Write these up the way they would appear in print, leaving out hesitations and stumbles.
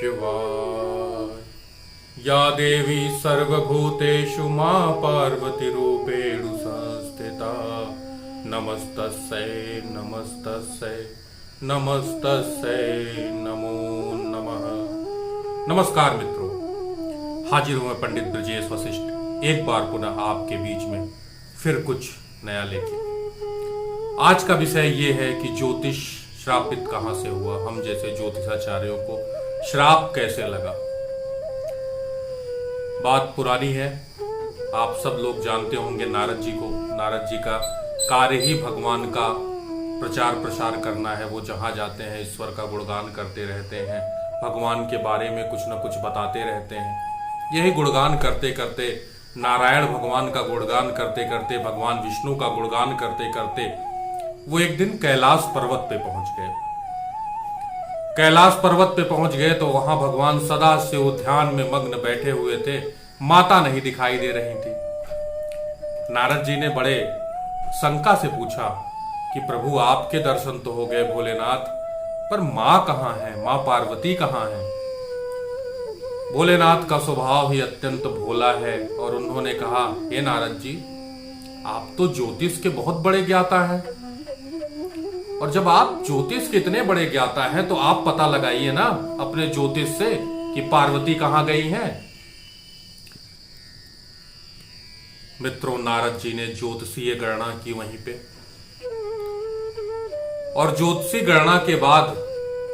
शिवाय। या देवी सर्वभूतेषु मा पार्वतीरूपेण संस्थिता नमस्तस्यै नमस्तस्यै नमस्तस्यै नमो नमः। नमस्कार मित्रों, हाजिर हूं मैं पंडित ब्रजेश वशिष्ठ एक बार पुनः आपके बीच में फिर कुछ नया लेके। आज का विषय ये है कि ज्योतिष श्रापित कहां से हुआ, हम जैसे ज्योतिषाचार्यों को श्राप कैसे लगा। बात पुरानी है, आप सब लोग जानते होंगे नारद जी को। नारद जी का कार्य ही भगवान का प्रचार प्रसार करना है। वो जहां जाते हैं ईश्वर का गुणगान करते रहते हैं, भगवान के बारे में कुछ न कुछ बताते रहते हैं। यही गुणगान करते करते, नारायण भगवान का गुणगान करते करते, भगवान विष्णु का गुणगान करते करते वो एक दिन कैलाश पर्वत पे पहुंच गए। कैलाश पर्वत पे पहुंच गए तो वहां भगवान सदा से वो ध्यान में मग्न बैठे हुए थे। माता नहीं दिखाई दे रही थी। नारद जी ने बड़े शंका से पूछा कि प्रभु आपके दर्शन तो हो गए भोलेनाथ, पर मां कहां है, मां पार्वती कहां है। भोलेनाथ का स्वभाव ही अत्यंत भोला है और उन्होंने कहा, हे नारद जी, आप तो ज्योतिष के बहुत बड़े ज्ञाता हैं, और जब आप ज्योतिष के इतने बड़े ज्ञाता हैं तो आप पता लगाइए ना अपने ज्योतिष से कि पार्वती कहां गई हैं। मित्रों, नारद जी ने ज्योतिषीय गणना की वहीं पे, और ज्योतिषी गणना के बाद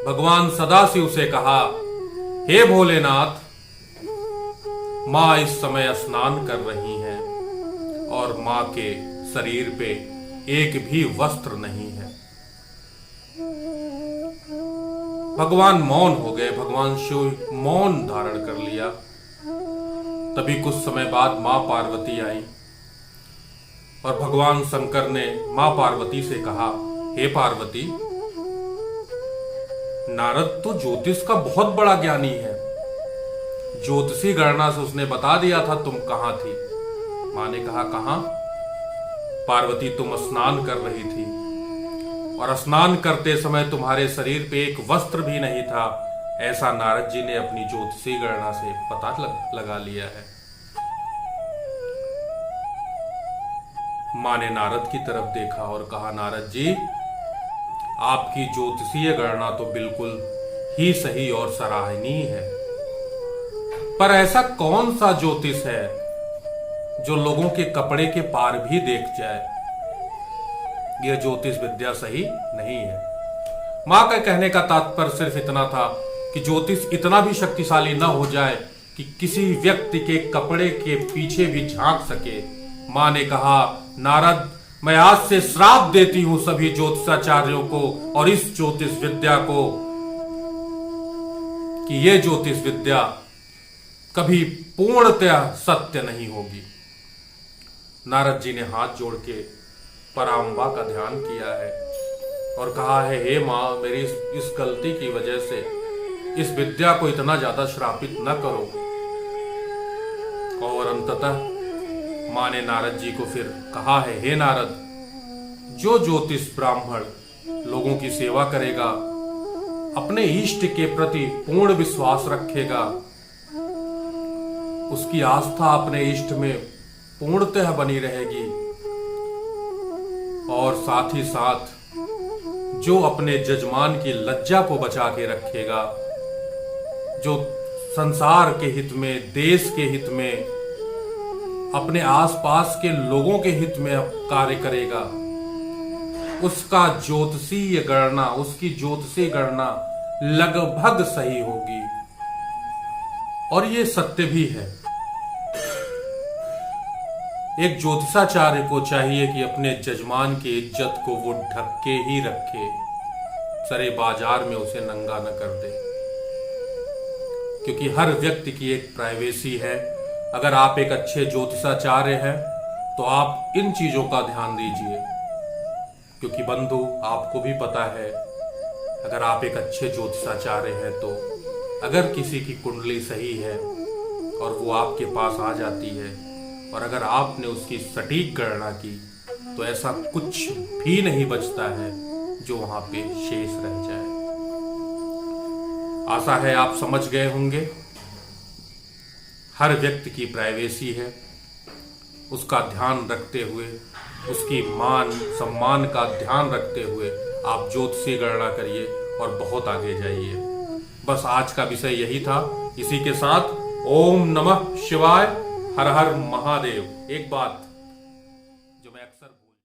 भगवान सदाशिव से कहा, हे भोलेनाथ, मां इस समय स्नान कर रही हैं और मां के शरीर पे एक भी वस्त्र नहीं है। भगवान मौन हो गए। भगवान शिव मौन धारण कर लिया। तभी कुछ समय बाद मां पार्वती आई और भगवान शंकर ने मां पार्वती से कहा, हे पार्वती, नारद तो ज्योतिष का बहुत बड़ा ज्ञानी है। ज्योतिषी गणना से उसने बता दिया था तुम कहां थी। मां ने कहा, कहां? पार्वती, तुम स्नान कर रही थी और स्नान करते समय तुम्हारे शरीर पे एक वस्त्र भी नहीं था। ऐसा नारद जी ने अपनी ज्योतिषी गणना से पता लगा लिया है। मां ने नारद की तरफ देखा और कहा, नारद जी, आपकी ज्योतिषीय गणना तो बिल्कुल ही सही और सराहनीय है, पर ऐसा कौन सा ज्योतिष है जो लोगों के कपड़े के पार भी देख जाए। यह ज्योतिष विद्या सही नहीं है। मां का कहने का तात्पर्य सिर्फ इतना था कि ज्योतिष इतना भी शक्तिशाली न हो जाए कि किसी व्यक्ति के कपड़े के पीछे भी झांक सके। मां ने कहा, नारद, मैं आज से श्राप देती हूं सभी ज्योतिषाचार्यों को और इस ज्योतिष विद्या को कि यह ज्योतिष विद्या कभी पूर्णतः सत्य नहीं होगी। नारद जी ने हाथ जोड़ के पराम्बा का ध्यान किया है और कहा है, हे मां, मेरी इस गलती की वजह से इस विद्या को इतना ज्यादा श्रापित न करो। और अंततः मां ने नारद जी को फिर कहा है, हे नारद, जो ज्योतिष ब्राह्मण लोगों की सेवा करेगा, अपने इष्ट के प्रति पूर्ण विश्वास रखेगा, उसकी आस्था अपने इष्ट में पूर्णतः बनी रहेगी, और साथ ही साथ जो अपने जजमान की लज्जा को बचा के रखेगा, जो संसार के हित में, देश के हित में, अपने आसपास के लोगों के हित में कार्य करेगा, उसका ज्योतिषीय गणना, उसकी ज्योतिषीय गणना लगभग सही होगी। और ये सत्य भी है। एक ज्योतिषाचार्य को चाहिए कि अपने जजमान की इज्जत को वो ढक के ही रखे, सरे बाजार में उसे नंगा न कर दे, क्योंकि हर व्यक्ति की एक प्राइवेसी है। अगर आप एक अच्छे ज्योतिषाचार्य हैं तो आप इन चीजों का ध्यान दीजिए, क्योंकि बंधु, आपको भी पता है, अगर आप एक अच्छे ज्योतिषाचार्य हैं तो अगर किसी की कुंडली सही है और वो आपके पास आ जाती है और अगर आपने उसकी सटीक गणना की तो ऐसा कुछ भी नहीं बचता है जो वहां पे शेष रह जाए। आशा है आप समझ गए होंगे। हर व्यक्ति की प्राइवेसी है, उसका ध्यान रखते हुए, उसकी मान सम्मान का ध्यान रखते हुए आप ज्योतिषीय गणना करिए और बहुत आगे जाइए। बस आज का विषय यही था। इसी के साथ ओम नमः शिवाय, हर हर महादेव। एक बात